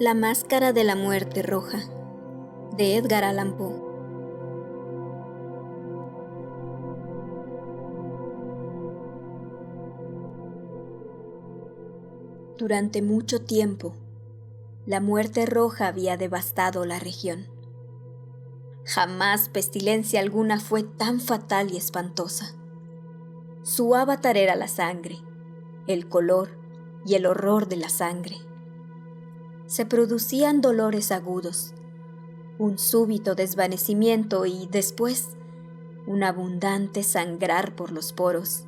La máscara de la muerte roja, de Edgar Allan Poe. Durante mucho tiempo, la muerte roja había devastado la región. Jamás pestilencia alguna fue tan fatal y espantosa. Su avatar era la sangre, el color y el horror de la sangre. Se producían dolores agudos, un súbito desvanecimiento y, después, un abundante sangrar por los poros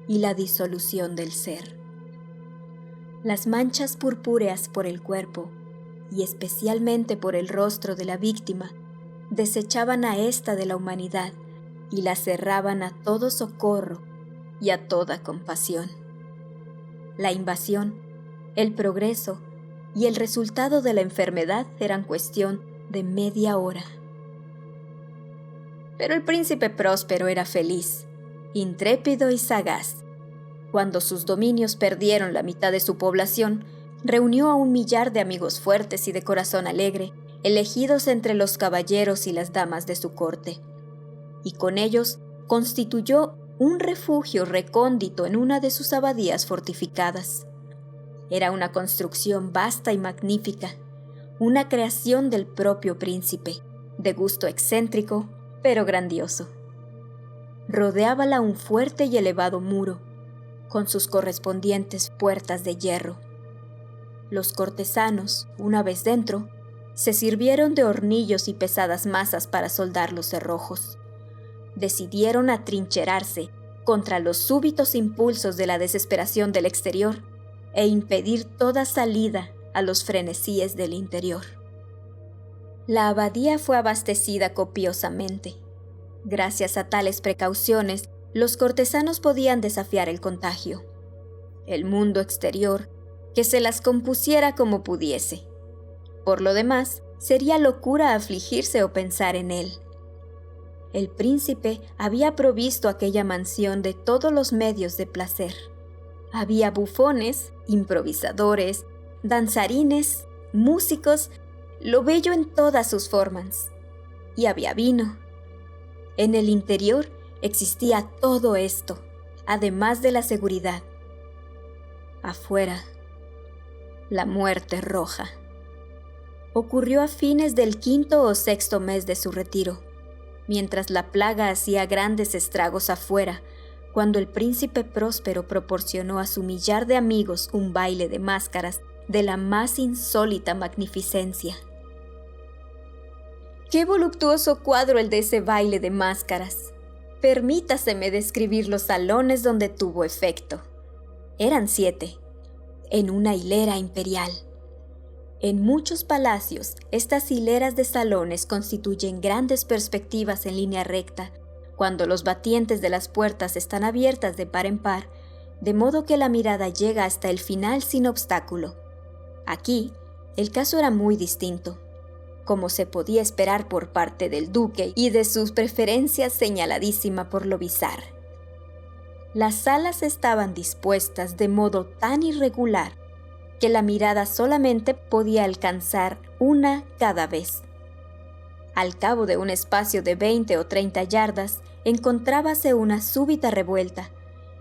y la disolución del ser. Las manchas purpúreas por el cuerpo, y especialmente por el rostro de la víctima, desechaban a ésta de la humanidad y la cerraban a todo socorro y a toda compasión. La invasión, el progreso y el resultado de la enfermedad eran cuestión de media hora. Pero el príncipe próspero era feliz, intrépido y sagaz. Cuando sus dominios perdieron la mitad de su población, reunió a 1 millar de amigos fuertes y de corazón alegre, elegidos entre los caballeros y las damas de su corte, y con ellos constituyó un refugio recóndito en una de sus abadías fortificadas. Era una construcción vasta y magnífica, una creación del propio príncipe, de gusto excéntrico, pero grandioso. Rodeábala un fuerte y elevado muro, con sus correspondientes puertas de hierro. Los cortesanos, una vez dentro, se sirvieron de hornillos y pesadas masas para soldar los cerrojos. Decidieron atrincherarse contra los súbitos impulsos de la desesperación del exterior e impedir toda salida a los frenesíes del interior. La abadía fue abastecida copiosamente. Gracias a tales precauciones, los cortesanos podían desafiar el contagio. El mundo exterior, que se las compusiera como pudiese. Por lo demás, sería locura afligirse o pensar en él. El príncipe había provisto aquella mansión de todos los medios de placer. Había bufones, improvisadores, danzarines, músicos, lo bello en todas sus formas. Y había vino. En el interior existía todo esto, además de la seguridad. Afuera, la muerte roja. Ocurrió a fines del 5º o 6º mes de su retiro, mientras la plaga hacía grandes estragos afuera, cuando el príncipe próspero proporcionó a su millar de amigos un baile de máscaras de la más insólita magnificencia. ¡Qué voluptuoso cuadro el de ese baile de máscaras! Permítaseme describir los salones donde tuvo efecto. Eran 7, en una hilera imperial. En muchos palacios, estas hileras de salones constituyen grandes perspectivas en línea recta, cuando los batientes de las puertas están abiertas de par en par, de modo que la mirada llega hasta el final sin obstáculo. Aquí, el caso era muy distinto, como se podía esperar por parte del duque y de sus preferencias señaladísima por lo bizarro. Las salas estaban dispuestas de modo tan irregular que la mirada solamente podía alcanzar una cada vez. Al cabo de un espacio de 20 o 30 yardas, encontrábase una súbita revuelta,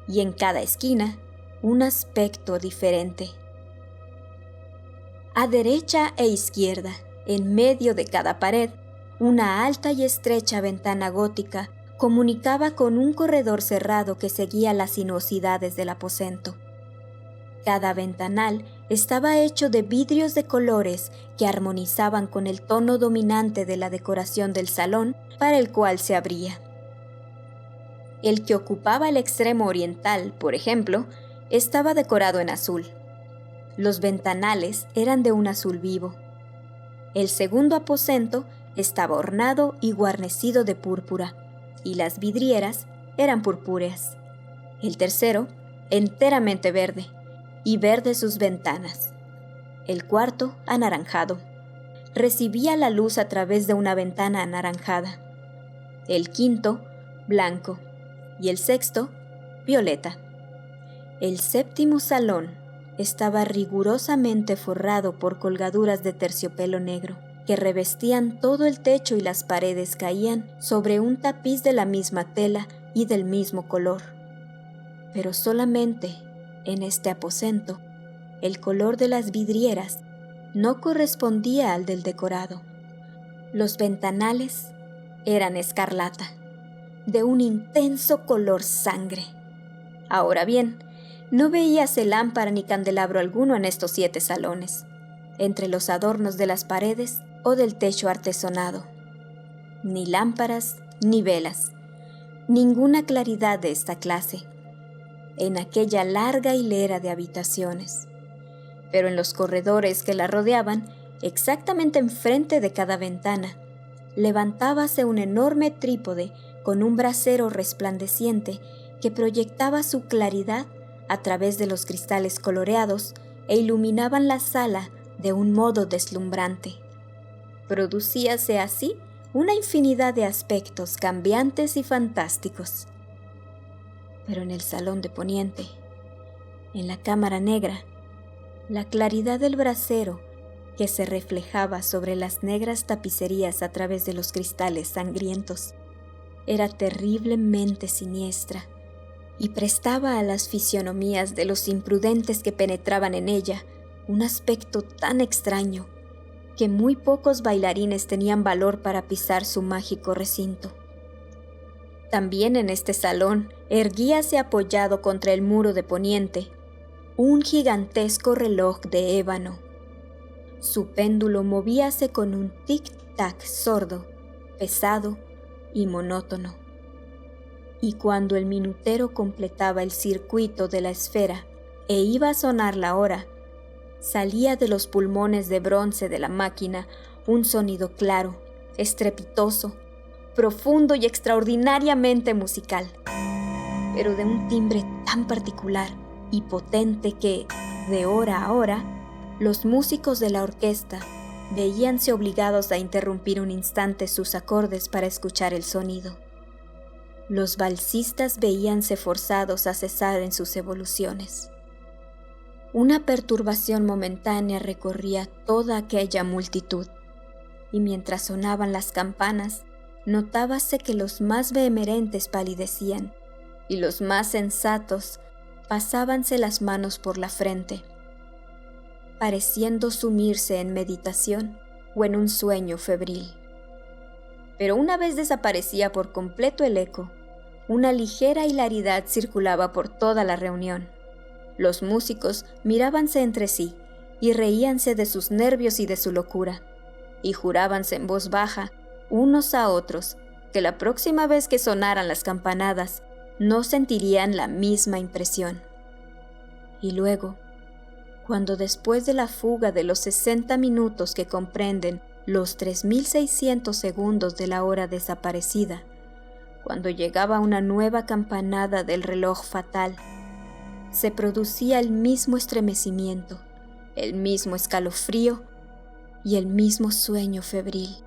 y en cada esquina, un aspecto diferente. A derecha e izquierda, en medio de cada pared, una alta y estrecha ventana gótica comunicaba con un corredor cerrado que seguía las sinuosidades del aposento. Cada ventanal estaba hecho de vidrios de colores que armonizaban con el tono dominante de la decoración del salón para el cual se abría. El que ocupaba el extremo oriental, por ejemplo, estaba decorado en azul. Los ventanales eran de un azul vivo. El segundo aposento estaba ornado y guarnecido de púrpura, y las vidrieras eran purpúreas. El tercero, enteramente verde, y verde sus ventanas. El cuarto, anaranjado. Recibía la luz a través de una ventana anaranjada. El quinto, blanco. Y el sexto, violeta. El 7º salón, estaba rigurosamente forrado por colgaduras de terciopelo negro, que revestían todo el techo y las paredes caían sobre un tapiz de la misma tela y del mismo color. Pero solamente en este aposento, el color de las vidrieras no correspondía al del decorado. Los ventanales eran escarlata, de un intenso color sangre. Ahora bien, no veíase lámpara ni candelabro alguno en estos 7 salones, entre los adornos de las paredes o del techo artesonado. Ni lámparas ni velas, ninguna claridad de esta clase, en aquella larga hilera de habitaciones. Pero en los corredores que la rodeaban, exactamente enfrente de cada ventana, levantábase un enorme trípode con un brasero resplandeciente que proyectaba su claridad a través de los cristales coloreados e iluminaban la sala de un modo deslumbrante. Producíase así una infinidad de aspectos cambiantes y fantásticos. Pero en el salón de poniente, en la cámara negra, la claridad del brasero que se reflejaba sobre las negras tapicerías a través de los cristales sangrientos era terriblemente siniestra y prestaba a las fisionomías de los imprudentes que penetraban en ella un aspecto tan extraño que muy pocos bailarines tenían valor para pisar su mágico recinto. También en este salón erguíase apoyado contra el muro de poniente un gigantesco reloj de ébano. Su péndulo movíase con un tic-tac sordo, pesado y monótono. Y cuando el minutero completaba el circuito de la esfera e iba a sonar la hora, salía de los pulmones de bronce de la máquina un sonido claro, estrepitoso, profundo y extraordinariamente musical, pero de un timbre tan particular y potente que, de hora a hora, los músicos de la orquesta veíanse obligados a interrumpir un instante sus acordes para escuchar el sonido. Los valsistas veíanse forzados a cesar en sus evoluciones. Una perturbación momentánea recorría toda aquella multitud, y mientras sonaban las campanas, notábase que los más vehemerentes palidecían, y los más sensatos pasábanse las manos por la frente, pareciendo sumirse en meditación o en un sueño febril. Pero una vez desaparecía por completo el eco, una ligera hilaridad circulaba por toda la reunión. Los músicos mirábanse entre sí y reíanse de sus nervios y de su locura, y jurábanse en voz baja, unos a otros, que la próxima vez que sonaran las campanadas, no sentirían la misma impresión. Y luego, cuando después de la fuga de los 60 minutos que comprenden los 3.600 segundos de la hora desaparecida, cuando llegaba una nueva campanada del reloj fatal, se producía el mismo estremecimiento, el mismo escalofrío y el mismo sueño febril.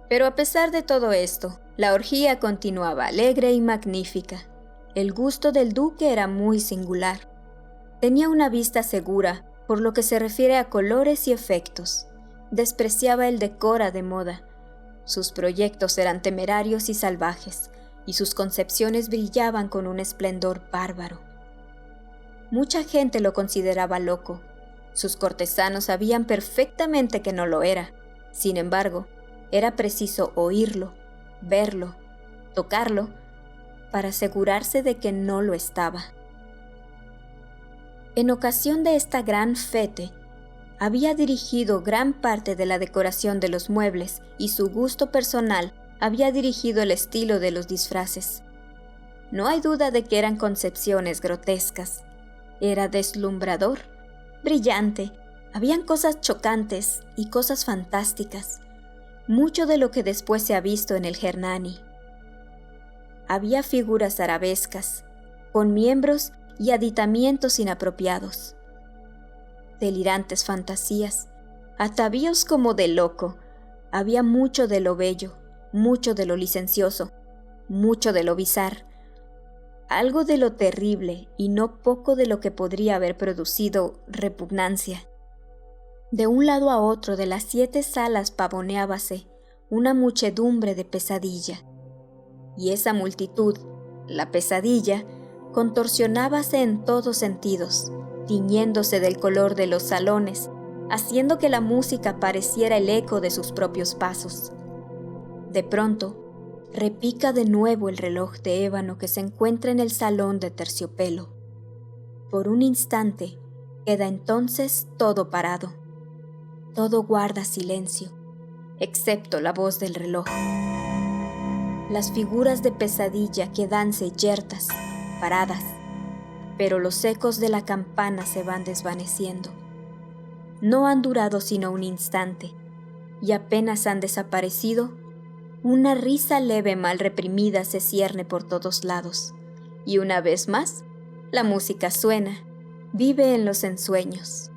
Pero a pesar de todo esto, la orgía continuaba alegre y magnífica. El gusto del duque era muy singular. Tenía una vista segura por lo que se refiere a colores y efectos. Despreciaba el decora de moda. Sus proyectos eran temerarios y salvajes, y sus concepciones brillaban con un esplendor bárbaro. Mucha gente lo consideraba loco. Sus cortesanos sabían perfectamente que no lo era. Sin embargo, era preciso oírlo, verlo, tocarlo, para asegurarse de que no lo estaba. En ocasión de esta gran fete, había dirigido gran parte de la decoración de los muebles y su gusto personal había dirigido el estilo de los disfraces. No hay duda de que eran concepciones grotescas. Era deslumbrador, brillante, habían cosas chocantes y cosas fantásticas, mucho de lo que después se ha visto en el Hernani. Había figuras arabescas, con miembros y aditamientos inapropiados. Delirantes fantasías, atavíos como de loco. Había mucho de lo bello, mucho de lo licencioso, mucho de lo bizarro. algo de lo terrible y no poco de lo que podría haber producido repugnancia. De un lado a otro de las 7 salas pavoneábase una muchedumbre de pesadilla, y esa multitud, la pesadilla, contorsionábase en todos sentidos, tiñéndose del color de los salones, haciendo que la música pareciera el eco de sus propios pasos. De pronto, repica de nuevo el reloj de ébano que se encuentra en el salón de terciopelo. Por un instante, queda entonces todo parado. Todo guarda silencio, excepto la voz del reloj. Las figuras de pesadilla quedanse yertas, paradas, pero los ecos de la campana se van desvaneciendo. No han durado sino un instante, y apenas han desaparecido, una risa leve mal reprimida se cierne por todos lados, y una vez más, la música suena, vive en los ensueños.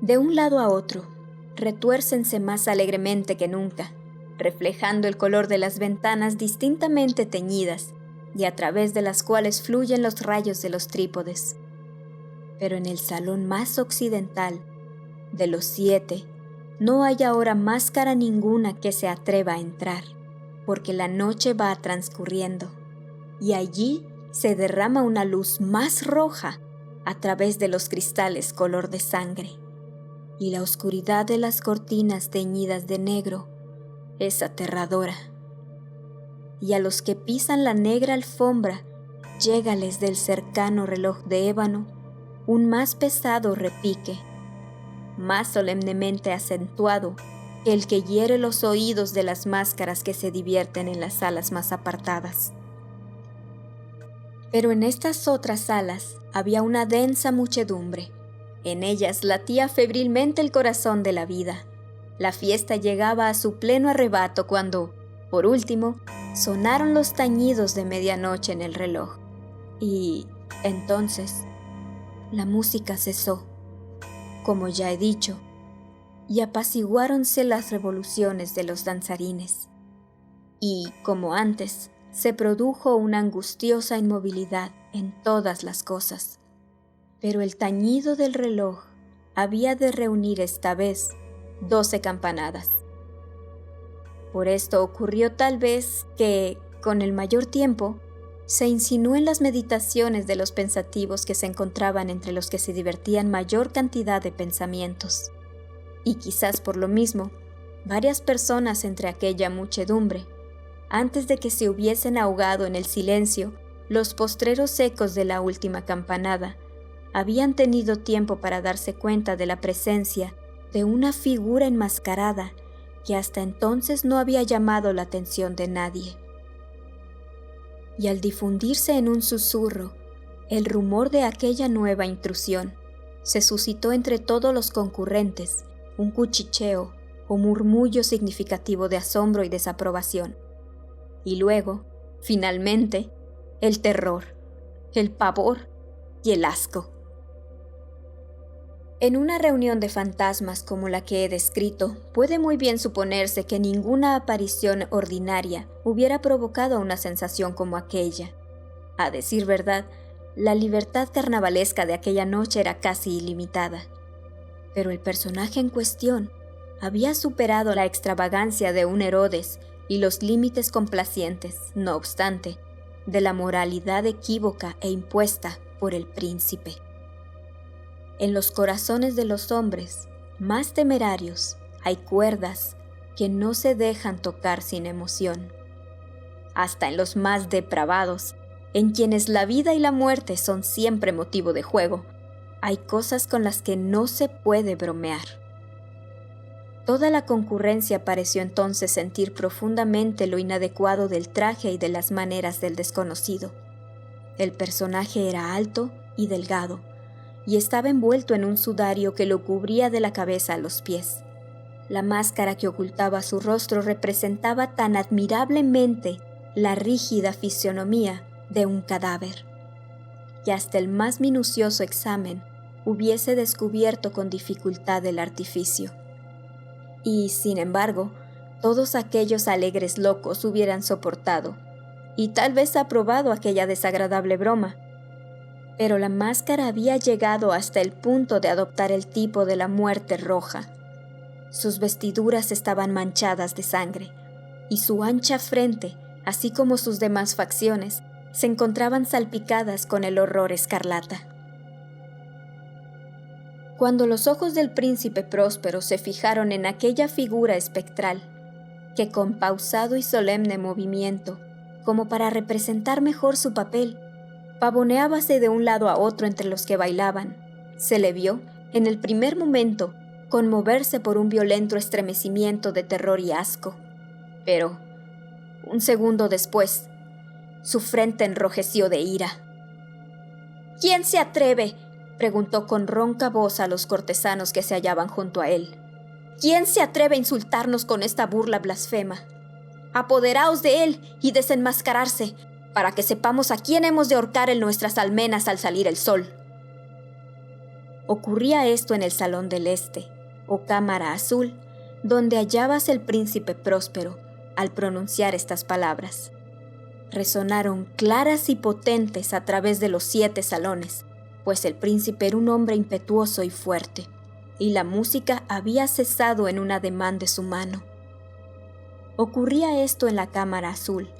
De un lado a otro, retuércense más alegremente que nunca, reflejando el color de las ventanas distintamente teñidas, y a través de las cuales fluyen los rayos de los trípodes. Pero en el salón más occidental, de los 7, no hay ahora máscara ninguna que se atreva a entrar, porque la noche va transcurriendo, y allí se derrama una luz más roja a través de los cristales color de sangre, y la oscuridad de las cortinas teñidas de negro es aterradora. Y a los que pisan la negra alfombra, llégales del cercano reloj de ébano un más pesado repique, más solemnemente acentuado que el que hiere los oídos de las máscaras que se divierten en las salas más apartadas. Pero en estas otras salas había una densa muchedumbre. En ellas latía febrilmente el corazón de la vida. La fiesta llegaba a su pleno arrebato cuando, por último, sonaron los tañidos de medianoche en el reloj. Y, entonces, la música cesó, como ya he dicho, y apaciguáronse las revoluciones de los danzarines. Y, como antes, se produjo una angustiosa inmovilidad en todas las cosas. Pero el tañido del reloj había de reunir esta vez 12 campanadas. Por esto ocurrió tal vez que, con el mayor tiempo, se insinuó en las meditaciones de los pensativos que se encontraban entre los que se divertían mayor cantidad de pensamientos. Y quizás por lo mismo, varias personas entre aquella muchedumbre, antes de que se hubiesen ahogado en el silencio los postreros ecos de la última campanada, habían tenido tiempo para darse cuenta de la presencia de una figura enmascarada que hasta entonces no había llamado la atención de nadie. Y al difundirse en un susurro el rumor de aquella nueva intrusión, se suscitó entre todos los concurrentes un cuchicheo o murmullo significativo de asombro y desaprobación. Y luego, finalmente, el terror, el pavor y el asco. En una reunión de fantasmas como la que he descrito, puede muy bien suponerse que ninguna aparición ordinaria hubiera provocado una sensación como aquella. A decir verdad, la libertad carnavalesca de aquella noche era casi ilimitada. Pero el personaje en cuestión había superado la extravagancia de un Herodes y los límites complacientes, no obstante, de la moralidad equívoca e impuesta por el príncipe. En los corazones de los hombres más temerarios hay cuerdas que no se dejan tocar sin emoción. Hasta en los más depravados, en quienes la vida y la muerte son siempre motivo de juego, hay cosas con las que no se puede bromear. Toda la concurrencia pareció entonces sentir profundamente lo inadecuado del traje y de las maneras del desconocido. El personaje era alto y delgado, y estaba envuelto en un sudario que lo cubría de la cabeza a los pies. La máscara que ocultaba su rostro representaba tan admirablemente la rígida fisionomía de un cadáver, que hasta el más minucioso examen hubiese descubierto con dificultad el artificio. Y, sin embargo, todos aquellos alegres locos hubieran soportado, y tal vez aprobado aquella desagradable broma. Pero la máscara había llegado hasta el punto de adoptar el tipo de la muerte roja. Sus vestiduras estaban manchadas de sangre, y su ancha frente, así como sus demás facciones, se encontraban salpicadas con el horror escarlata. Cuando los ojos del príncipe Próspero se fijaron en aquella figura espectral, que con pausado y solemne movimiento, como para representar mejor su papel, pavoneábase de un lado a otro entre los que bailaban, se le vio, en el primer momento, conmoverse por un violento estremecimiento de terror y asco. Pero, un segundo después, su frente enrojeció de ira. «¿Quién se atreve?», preguntó con ronca voz a los cortesanos que se hallaban junto a él. «¿Quién se atreve a insultarnos con esta burla blasfema? Apoderaos de él y desenmascararse, para que sepamos a quién hemos de ahorcar en nuestras almenas al salir el sol». Ocurría esto en el Salón del Este, o Cámara Azul, donde hallábase el príncipe Próspero al pronunciar estas palabras. Resonaron claras y potentes a través de los 7 salones, pues el príncipe era un hombre impetuoso y fuerte, y la música había cesado en un ademán de su mano. Ocurría esto en la Cámara Azul,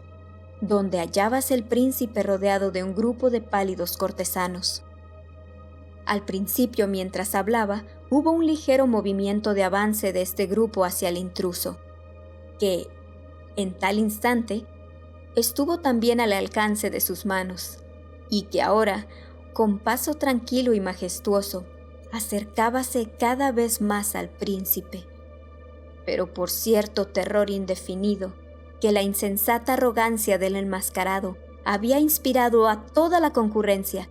donde hallábase el príncipe rodeado de un grupo de pálidos cortesanos. Al principio, mientras hablaba, hubo un ligero movimiento de avance de este grupo hacia el intruso, que, en tal instante, estuvo también al alcance de sus manos, y que ahora, con paso tranquilo y majestuoso, acercábase cada vez más al príncipe. Pero por cierto terror indefinido, que la insensata arrogancia del enmascarado había inspirado a toda la concurrencia,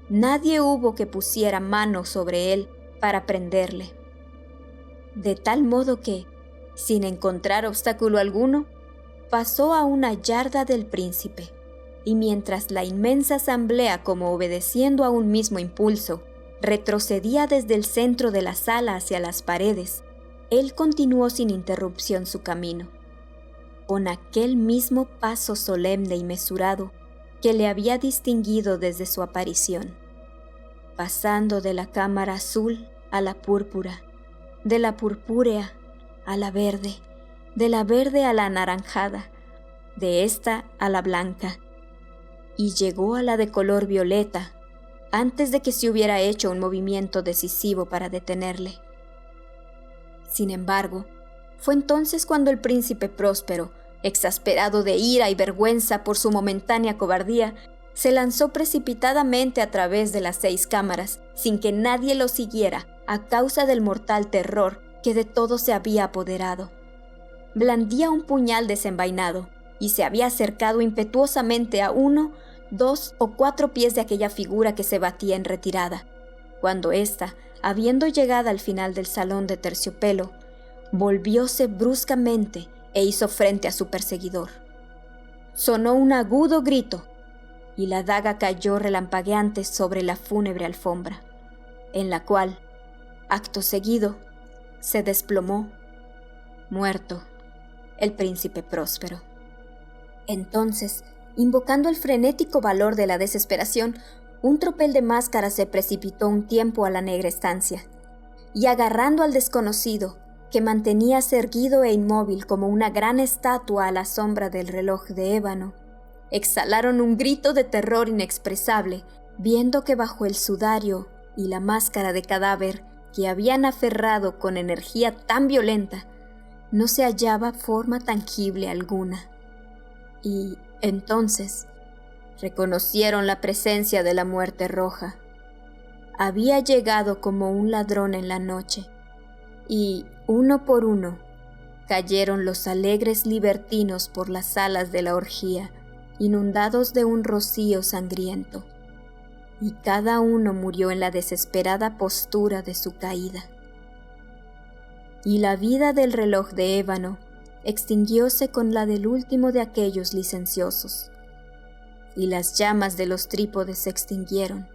nadie hubo que pusiera mano sobre él para prenderle. De tal modo que, sin encontrar obstáculo alguno, pasó a una yarda del príncipe, y mientras la inmensa asamblea, como obedeciendo a un mismo impulso, retrocedía desde el centro de la sala hacia las paredes, él continuó sin interrupción su camino, con aquel mismo paso solemne y mesurado que le había distinguido desde su aparición, pasando de la cámara azul a la púrpura, de la purpúrea a la verde, de la verde a la anaranjada, de esta a la blanca, y llegó a la de color violeta antes de que se hubiera hecho un movimiento decisivo para detenerle. Sin embargo, fue entonces cuando el príncipe Próspero, exasperado de ira y vergüenza por su momentánea cobardía, se lanzó precipitadamente a través de las 6 cámaras, sin que nadie lo siguiera, a causa del mortal terror que de todo se había apoderado. Blandía un puñal desenvainado, y se había acercado impetuosamente a 1, 2 o 4 pies de aquella figura que se batía en retirada, cuando ésta, habiendo llegado al final del salón de terciopelo, volvióse bruscamente e hizo frente a su perseguidor. Sonó un agudo grito, y la daga cayó relampagueante sobre la fúnebre alfombra, en la cual, acto seguido, se desplomó, muerto, el príncipe Próspero. Entonces, invocando el frenético valor de la desesperación, un tropel de máscaras se precipitó un tiempo a la negra estancia, y agarrando al desconocido, que manteníase erguido e inmóvil como una gran estatua a la sombra del reloj de ébano, exhalaron un grito de terror inexpresable, viendo que bajo el sudario y la máscara de cadáver que habían aferrado con energía tan violenta, no se hallaba forma tangible alguna. Y entonces reconocieron la presencia de la muerte roja. Había llegado como un ladrón en la noche, y uno por uno cayeron los alegres libertinos por las salas de la orgía, inundados de un rocío sangriento, y cada uno murió en la desesperada postura de su caída. Y la vida del reloj de ébano extinguióse con la del último de aquellos licenciosos, y las llamas de los trípodes se extinguieron,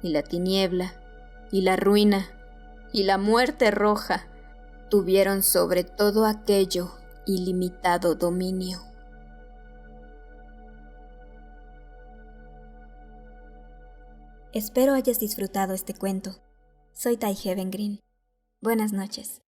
y la tiniebla, y la ruina, y la muerte roja tuvieron sobre todo aquello ilimitado dominio. Espero hayas disfrutado este cuento. Soy Tai Heaven Green. Buenas noches.